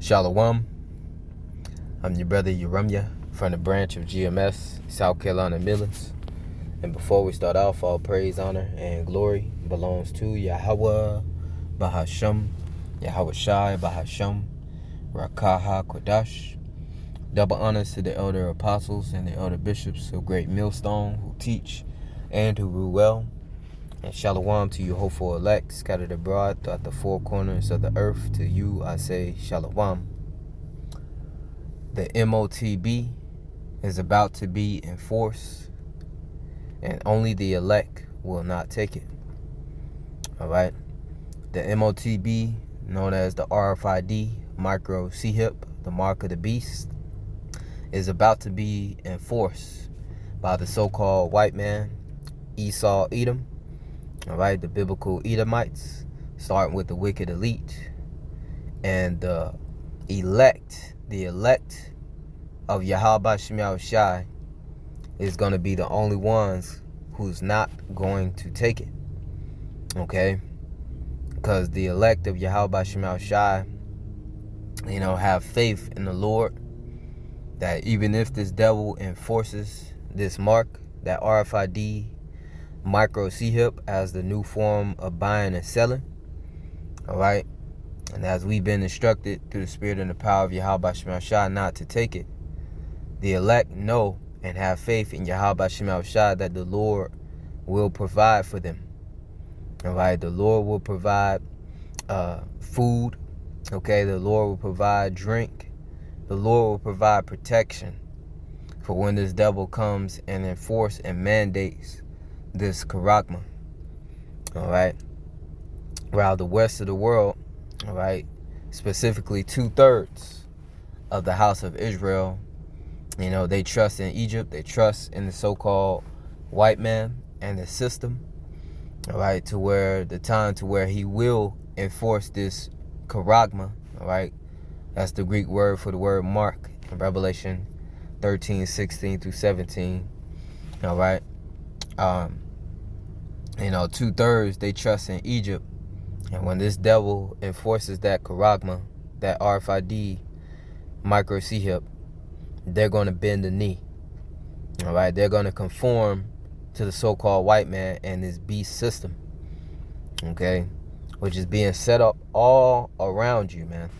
Shalawam. I'm your brother Yahawah from the branch of GMS, South Carolina Millings. And before we start off, all praise, honor, and glory belongs to Yahawah, Bahasham, Yahawashi, Bahasham, Rawchaa, HaQadash. Double honors to the elder apostles and the elder bishops of Great Millstone who teach and who rule well. And Shalawam to Yahawah Elect scattered abroad throughout the four corners of the earth. To you I say Shalawam. The M.O.T.B is about to be enforced, and only the elect will not take it. Alright? The M.O.T.B, known as the RFID, micro C-hip, the mark of the beast, is about to be enforced by the so-called white man, Esau Edom. Alright, the biblical Edomites, starting with the wicked elite, and the elect of Yahawashi is going to be the only ones who's not going to take it. Okay? Because the elect of Yahawashi, have faith in the Lord that even if this devil enforces this mark, that RFID micro C-hip, as the new form of buying and selling, alright, and as we've been instructed through the spirit and the power of Yahawashi not to take it, the elect know and have faith in Yahawashi that the Lord will provide for them. Alright, the Lord will provide food. Okay, the Lord will provide drink. The Lord will provide protection for when this devil comes and enforce and mandates this charagma. Alright, while the west of the world, alright, specifically 2/3 of the house of Israel, they trust in Egypt, they trust in the so-called white man and the system, alright, to where the time to where he will enforce this charagma, alright. That's the Greek word for the word mark in Revelation 13:16-17, alright. 2/3 they trust in Egypt, and when this devil enforces that charagma, that RFID micro C-hip, they're going to bend the knee. All right, they're going to conform to the so-called white man and his beast system, okay, which is being set up all around you, man.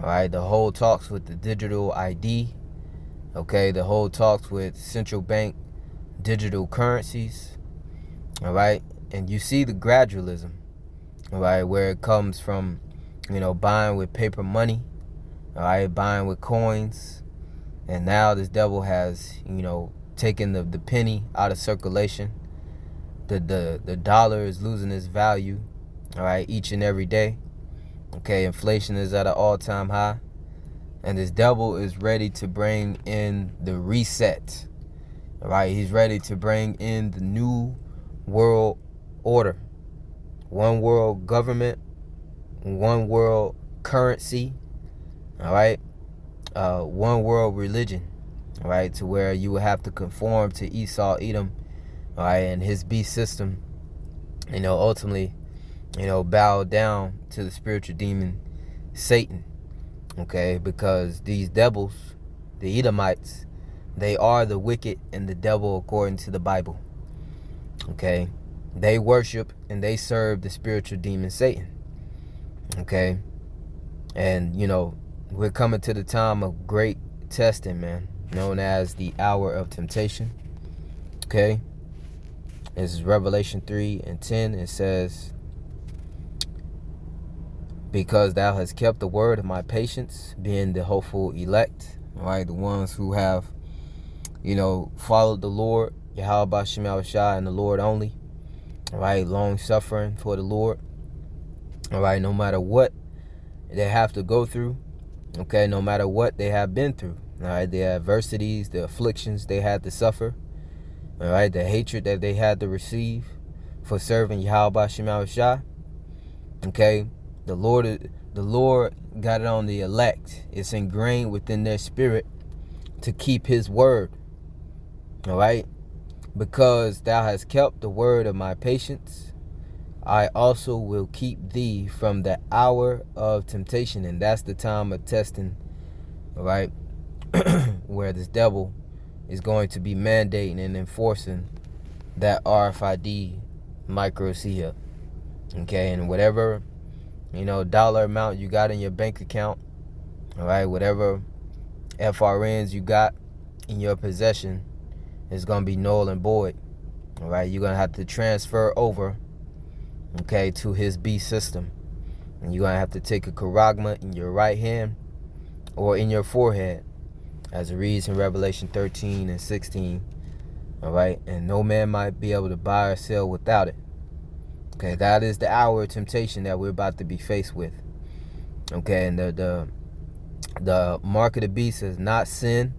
All right, the whole talks with the digital ID, okay, the whole talks with central bank digital currencies, all right, and you see the gradualism, all right, where it comes from, buying with paper money, all right, buying with coins. And now this devil has, taken the penny out of circulation. The dollar is losing its value, all right, each and every day. Okay, inflation is at an all-time high. And this devil is ready to bring in the reset. All right, he's ready to bring in the new world order. One world government, one world currency, all right. One world religion, all right, to where you would have to conform to Esau Edom, all right, and his beast system, ultimately, bow down to the spiritual demon Satan, okay, because these devils, the Edomites, they are the wicked and the devil according to the Bible, okay. They worship and they serve the spiritual demon Satan, okay. And we're coming to the time of great testing, man, known as the hour of temptation. Okay? This is Revelation 3:10. It says, because thou hast kept the word of my patience, being the hopeful elect, all right, the ones who have, followed the Lord, Yahawashi and the Lord only, all right, long suffering for the Lord, all right, no matter what they have to go through, okay, no matter what they have been through, all right, the adversities, the afflictions they had to suffer, all right, the hatred that they had to receive for serving Yahawashi, okay, the Lord got it on the elect. It's ingrained within their spirit to keep his word, all right, because thou hast kept the word of my patience, I also will keep thee from the hour of temptation. And that's the time of testing, all right, where this devil is going to be mandating and enforcing that RFID micro CHIP. Okay, and whatever, dollar amount you got in your bank account, all right, whatever FRNs you got in your possession is going to be null and void. All right, you're going to have to transfer over, okay, to his beast system. And you're going to have to take a charagma in your right hand or in your forehead, as it reads in Revelation 13 and 16. All right, and no man might be able to buy or sell without it. Okay, that is the hour of temptation that we're about to be faced with. Okay, and the mark of the beast is not sin.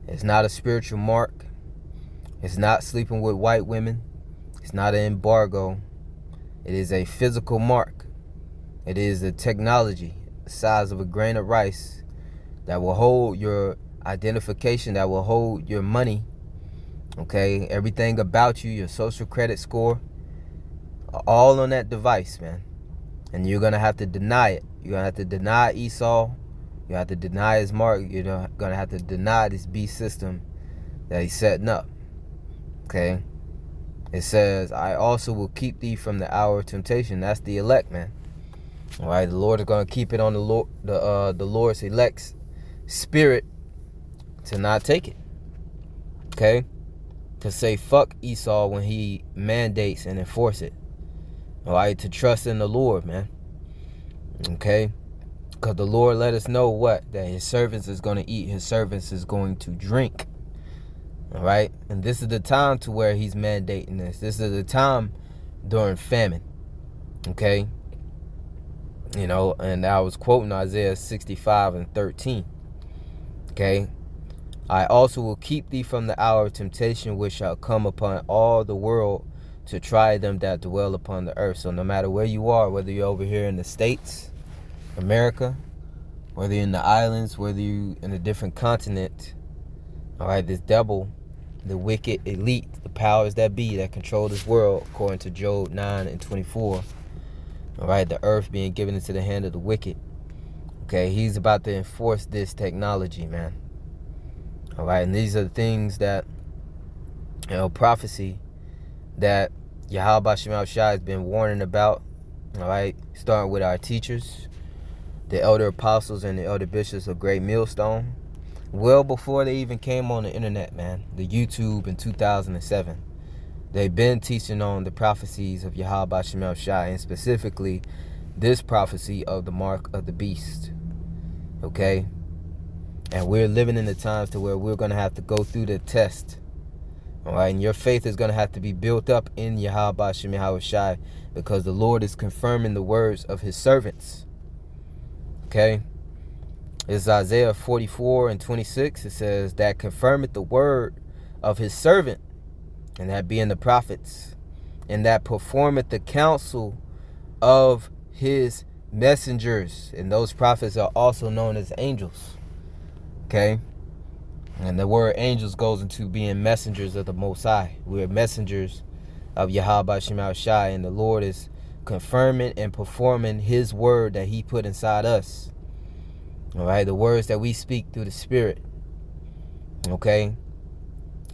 It's not a spiritual mark. It's not sleeping with white women. It's not an embargo. It is a physical mark. It is a technology the size of a grain of rice that will hold your identification, that will hold your money, okay, everything about you, your social credit score, all on that device, man. And you're going to have to deny it. You're going to have to deny Esau. You have to deny his mark. You're going to have to deny this beast system that he's setting up. Okay? It says, I also will keep thee from the hour of temptation. That's the elect, man. All right? The Lord is going to keep it on the Lord's elect's spirit to not take it. Okay? To say fuck Esau when he mandates and enforce it. All right? To trust in the Lord, man. Okay? Because the Lord let us know what? That his servants is going to eat. His servants is going to drink. All right? And this is the time to where he's mandating this. This is the time during famine. Okay? And I was quoting Isaiah 65 and 13. Okay? I also will keep thee from the hour of temptation which shall come upon all the world to try them that dwell upon the earth. So no matter where you are, whether you're over here in the States, America, whether you're in the islands, whether you're in a different continent, all right, this devil, the wicked elite, the powers that be that control this world, according to Job 9 and 24, all right, the earth being given into the hand of the wicked, okay, he's about to enforce this technology, man. All right, and these are the things that, prophecy that Yahawah has been warning about, all right, starting with our teachers, the elder apostles and the elder bishops of Great Millstone, well before they even came on the internet, man, the YouTube in 2007. They've been teaching on the prophecies of Yahawah and specifically this prophecy of the mark of the beast, okay? And we're living in the times to where we're going to have to go through the test, all right? And your faith is going to have to be built up in Yahawashi because the Lord is confirming the words of his servants. Okay, it's Isaiah 44 and 26. It says, that confirmeth the word of his servant, and that being the prophets, and that performeth the counsel of his messengers. And those prophets are also known as angels. Okay, and the word angels goes into being messengers of the Most High. We're messengers of Yahawashi, and the Lord is confirming and performing his word that he put inside us. All right, the words that we speak through the Spirit. Okay,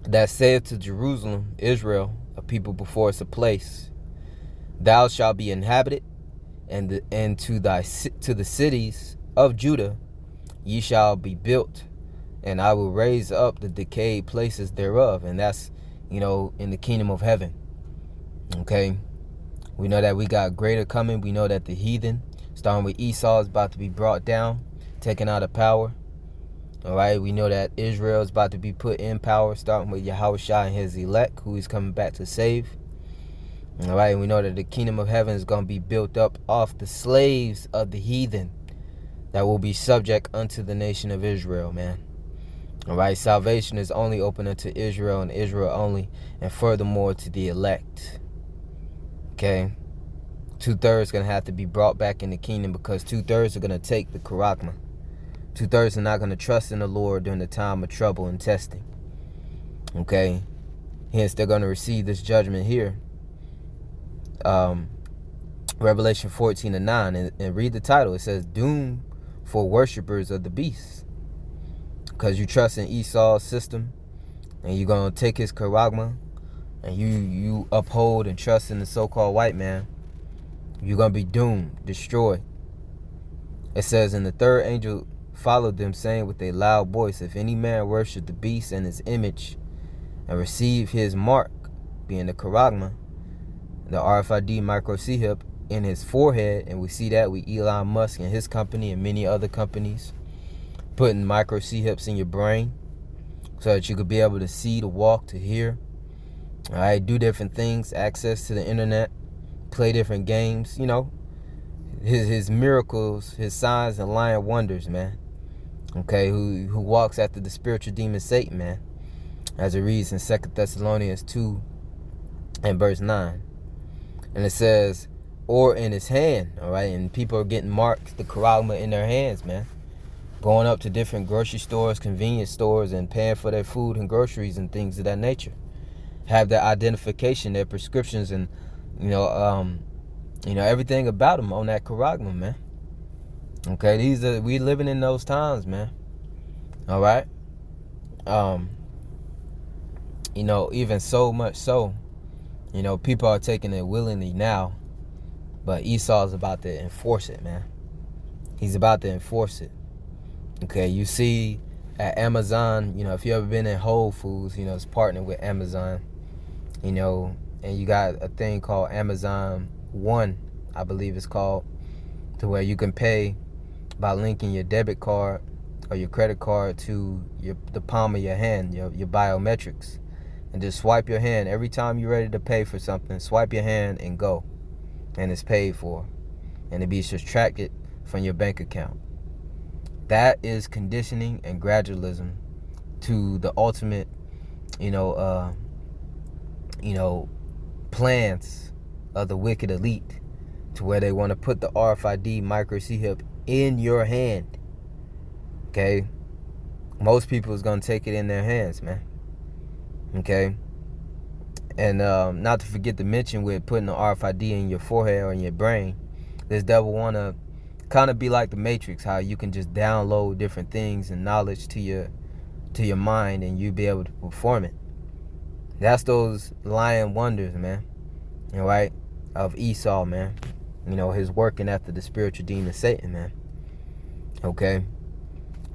that saith to Jerusalem, Israel, a people before us a place, thou shalt be inhabited, and to the cities of Judah ye shall be built, and I will raise up the decayed places thereof. And that's, in the kingdom of heaven. Okay, we know that we got greater coming. We know that the heathen, starting with Esau, is about to be brought down, taken out of power. All right, we know that Israel is about to be put in power, starting with Yahawashi and his elect, who he's coming back to save. All right, we know that the kingdom of heaven is going to be built up off the slaves of the heathen that will be subject unto the nation of Israel, man. All right, salvation is only open unto Israel and Israel only, and furthermore to the elect. Okay, 2/3 going to have to be brought back in the kingdom, because 2/3 are going to take the charagma. 2/3 are not going to trust in the Lord during the time of trouble and testing. Okay, hence they're going to receive this judgment here Revelation 14:9, and read the title. It says, doom for worshipers of the beast. Because you trust in Esau's system, and you're going to take his charagma, and you uphold and trust in the so-called white man, you're going to be doomed, destroyed. It says, and the third angel followed them, saying with a loud voice, if any man worship the beast and his image, and receive his mark, being the charagma, the RFID microchip in his forehead, and we see that with Elon Musk and his company and many other companies, putting microchips in your brain so that you could be able to see, to walk, to hear, all right, do different things, access to the internet, play different games, you know, his miracles, his signs and lying wonders, man. Okay, who walks after the spiritual demon Satan, man, as it reads in 2 Thessalonians 2 and verse 9. And it says, or in his hand, all right, and people are getting marked, the charagma in their hands, man, going up to different grocery stores, convenience stores, and paying for their food and groceries and things of that nature. Have their identification, their prescriptions, and everything about them on that charagma, man. Okay, we living in those times, man. All right. Even so much so, people are taking it willingly now, but Esau's about to enforce it, man. He's about to enforce it. Okay, you see at Amazon, if you ever been in Whole Foods, it's partnered with Amazon, and you got a thing called Amazon One, I believe it's called, to where you can pay by linking your debit card or your credit card to the palm of your hand, your biometrics, and just swipe your hand every time you're ready to pay for something. Swipe your hand and go, and it's paid for, and it be subtracted from your bank account. That is conditioning and gradualism to the ultimate, plans of the wicked elite, to where they want to put the RFID microchip in your hand. Okay, most people is gonna take it in their hands, man. Okay, and not to forget to mention, with putting the RFID in your forehead or in your brain, this devil wanna kind of be like the Matrix, how you can just download different things and knowledge to your mind, and you be able to perform it. That's those lying wonders, man. Right, of Esau, man. His working after the spiritual demon Satan, man. Okay.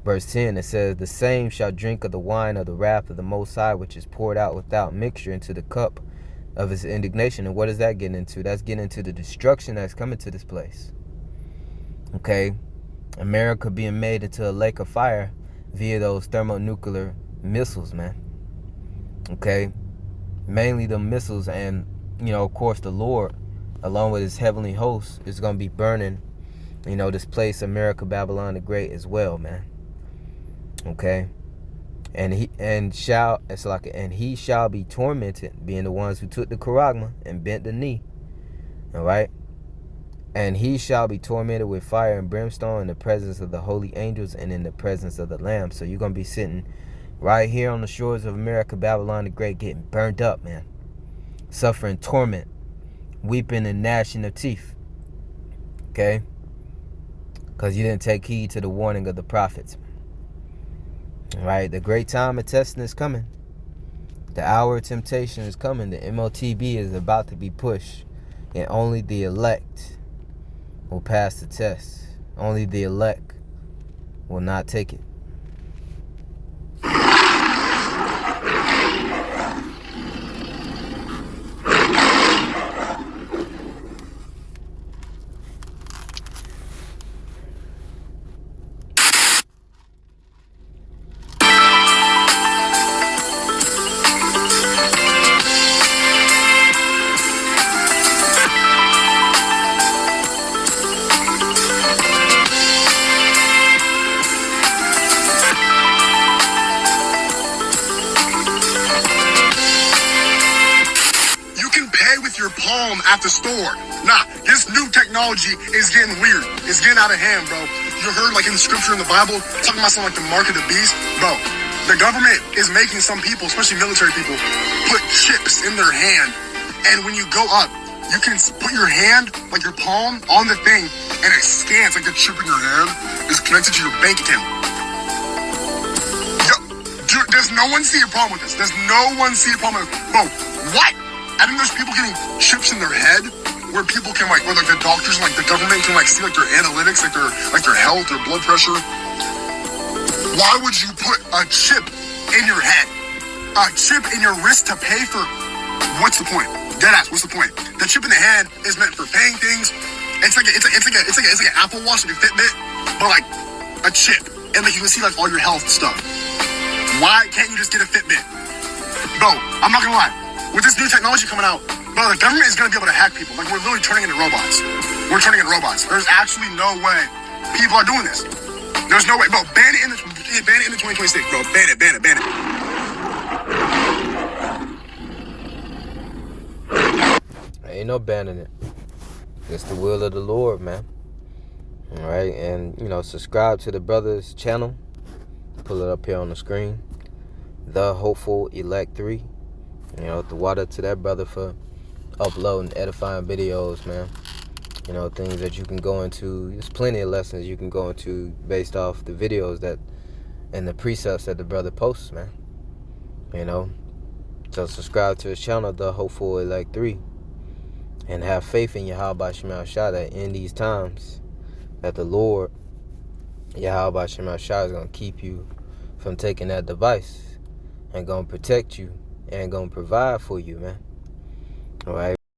Verse 10, it says, the same shall drink of the wine of the wrath of the Most High, which is poured out without mixture into the cup of his indignation. And what does that get into? That's getting into the destruction that's coming to this place. Okay. America being made into a lake of fire via those thermonuclear missiles, man. Okay. Mainly the missiles, and, of course, the Lord, along with his heavenly host, is going to be burning, this place, America, Babylon the Great, as well, man. Okay, and he shall be tormented, being the ones who took the charagma and bent the knee. All right, and he shall be tormented with fire and brimstone in the presence of the holy angels and in the presence of the Lamb. So you're gonna be sitting right here on the shores of America, Babylon the Great, getting burnt up, man, suffering torment, weeping and gnashing of teeth. Okay, because you didn't take heed to the warning of the prophets. Right, the great time of testing is coming. The hour of temptation is coming. The M.O.T.B is about to be pushed, and only the elect will pass the test. Only the elect will not take it. At the store. Nah, this new technology is getting weird. It's getting out of hand, bro. You heard, like, in the scripture in the Bible, talking about something like the mark of the beast? Bro, the government is making some people, especially military people, put chips in their hand. And when you go up, you can put your hand, like your palm, on the thing, and it scans, like the chip in your hand is connected to your bank account. Dude, does no one see a problem with this? Does no one see a problem with this? Bro, what? I think there's people getting chips in their head where people can like, or like the doctors and like the government can like see like their analytics, like their health, their blood pressure. Why would you put a chip in your head? A chip in your wrist to pay for? What's the point? Deadass, what's the point? The chip in the hand is meant for paying things. It's like an Apple Watch, like a Fitbit, but like a chip, and like you can see like all your health stuff. Why can't you just get a Fitbit? Bro, I'm not gonna lie. With this new technology coming out, bro, the government is gonna be able to hack people. Like, we're literally turning into robots. We're turning into robots. There's actually no way people are doing this. There's no way. Bro, ban it in the 2026, bro. Ban it. Ain't no banning it. It's the will of the Lord, man. All right, and subscribe to the brother's channel. Pull it up here on the screen. The Hopeful Elect 3. The water to that brother for uploading edifying videos, man. Things that you can go into. There's plenty of lessons you can go into based off the videos that and the precepts that the brother posts, man. So subscribe to his channel, The Hopeful Elect 3. And have faith in Yahawashi that in these times that the Lord, Yahawashi is going to keep you from taking that device and going to protect you and going to provide for you, man. All right.